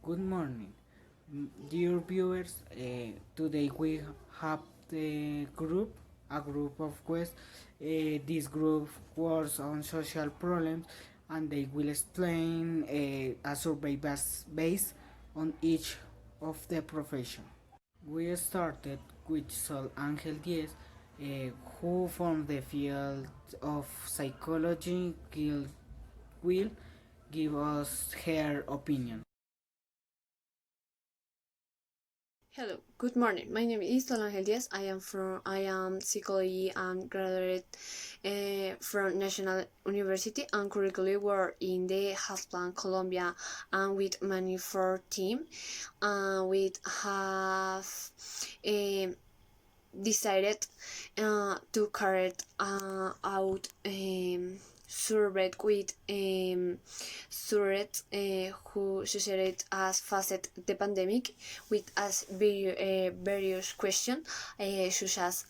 Good morning, dear viewers. Today we have a group of questions. This group works on social problems, and they will explain a survey based on each of the profession. We started with Sol Angel Diez, who from the field of psychology will give us her opinion. Hello, good morning. My name is Angel Diez. I am psychology and graduate from National University and currently work in the health plan Colombia and with many for team. We have decided to carry out survey with surveyed who succeeded as faced the pandemic with as various questions such as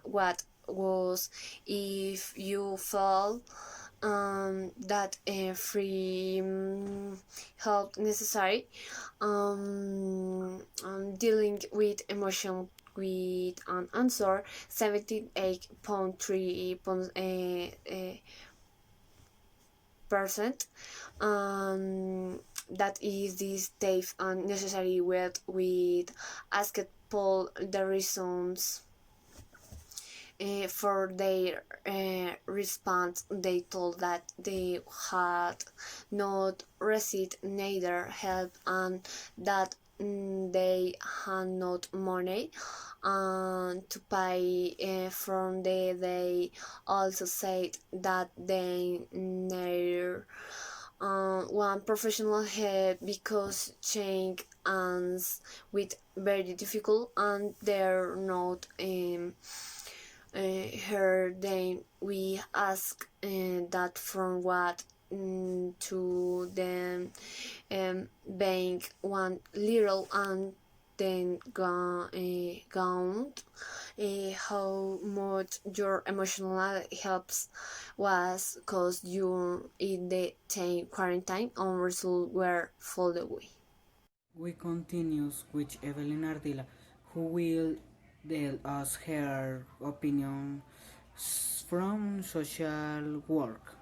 what was if you felt that free help necessary, dealing with emotion with an answer 78.3% that is this safe and necessary with asked Paul the reasons for their response. They told that they had not received neither help and that they had not money to pay from they also said that they never one professional help because change ends with very difficult and they're not her. Then we ask that from what to them bank one little and then count how much your emotional helps was cause you in the time quarantine and results were fall away. We continue with Evelin Ardila, who will tell us her opinion from social work.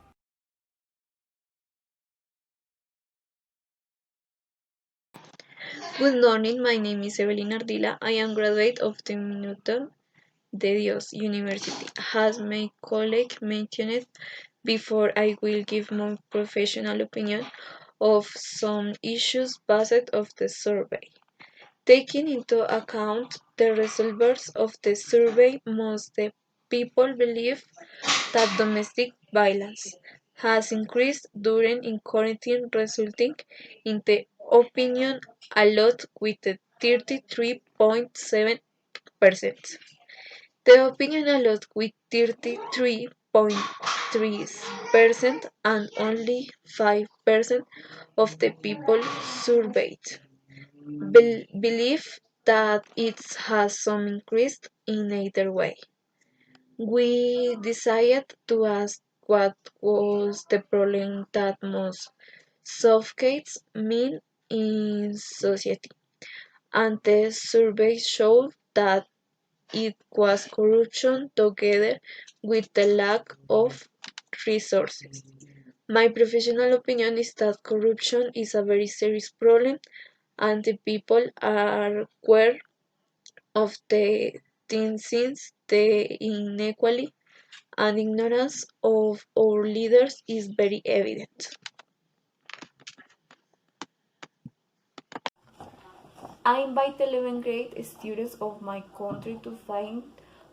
Good morning, my name is Evelin Ardila. I am graduate of the Newton de Dios University. As my colleague mentioned before, I will give my professional opinion of some issues based of the survey. Taking into account the results of the survey, most the people believe that domestic violence has increased during quarantine, resulting in the opinion a lot with the 33.7%. The opinion a lot with 33.3% and only 5% of the people surveyed believe that it has some increase in either way. We decided to ask what was the problem that most suffocates men in society, and the survey showed that it was corruption together with the lack of resources. My professional opinion is that corruption is a very serious problem and the people are aware of the things the inequality and ignorance of our leaders is very evident. I invite 11th grade students of my country to fight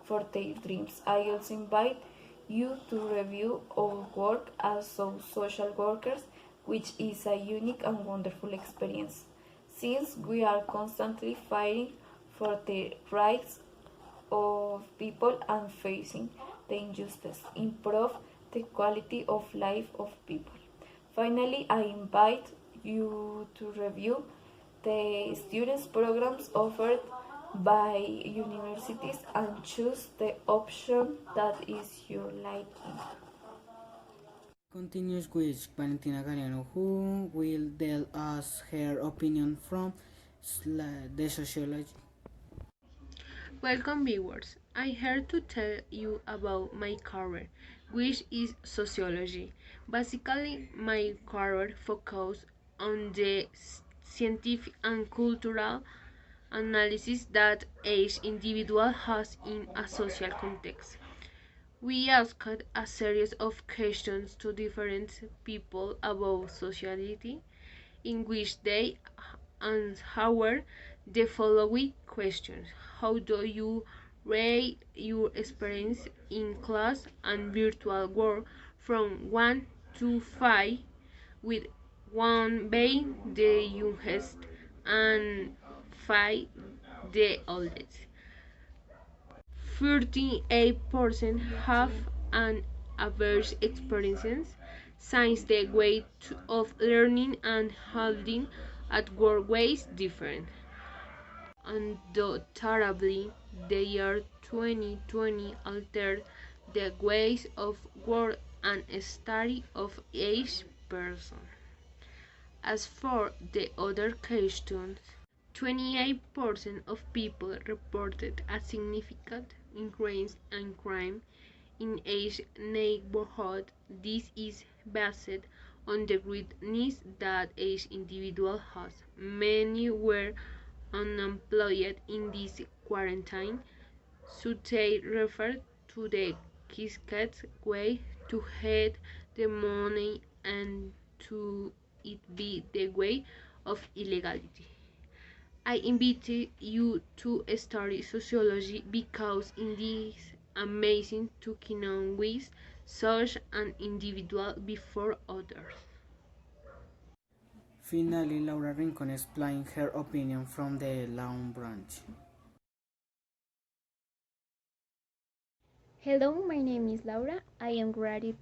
for their dreams. I also invite you to review our work as social workers, which is a unique and wonderful experience, since we are constantly fighting for the rights of people and facing the injustice, improve the quality of life of people. Finally, I invite you to review the students programs offered by universities and choose the option that is your liking. Continues with Valentina Galeano, who will tell us her opinion from the sociology. Welcome viewers. I here to tell you about my career, which is sociology. Basically, my career focuses on the scientific and cultural analysis that each individual has in a social context. We asked a series of questions to different people about sociality, in which they answer the following questions: how do you rate your experience in class and virtual world from 1 to 5, with 1 being the youngest and 5 the oldest? 38% have an average experience, since the way of learning and holding at work ways different. Undoubtedly, the year 2020 altered the ways of work and study of each person. As for the other questions, 28% of people reported a significant increase in crime in each neighborhood. This is based on the great needs that each individual has. Many were unemployed in this quarantine, so they refer to the quickest way to get the money and to it be the way of illegality. I invite you to study sociology because it is amazing to connect with such an individual before others. Finally, Laura Rincón explained her opinion from the law branch. Hello, my name is Laura. I am graduate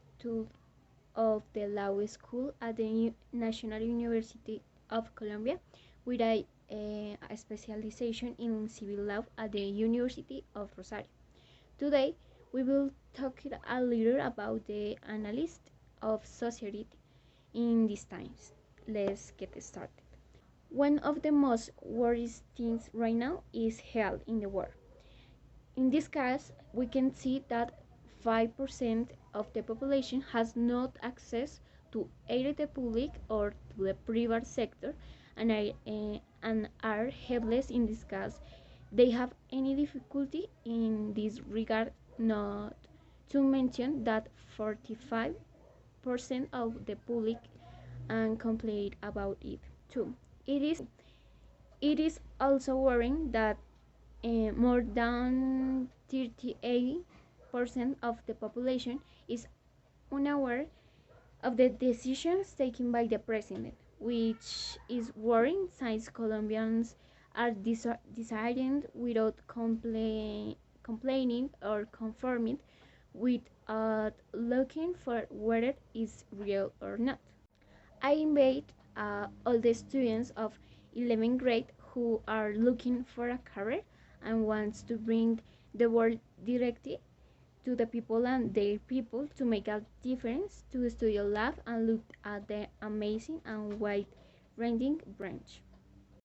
of the Law School at the National University of Colombia with a specialization in civil law at the University of Rosario. Today, we will talk a little about the analysis of society in these times. Let's get started. One of the most worrisome things right now is health in the world. In this case, we can see that 5% of the population has not access to either the public or to the private sector and are helpless in this case. They have any difficulty in this regard, not to mention that 45% of the public and complain about it too. It is also worrying that more than 38% of the population is unaware of the decisions taken by the president, which is worrying since Colombians are deciding without complaining or conforming without looking for whether it is real or not. I invite all the students of 11th grade who are looking for a career and wants to bring the world directly to the people and their people to make a difference to study lab and look at the amazing and wide-ranging branch.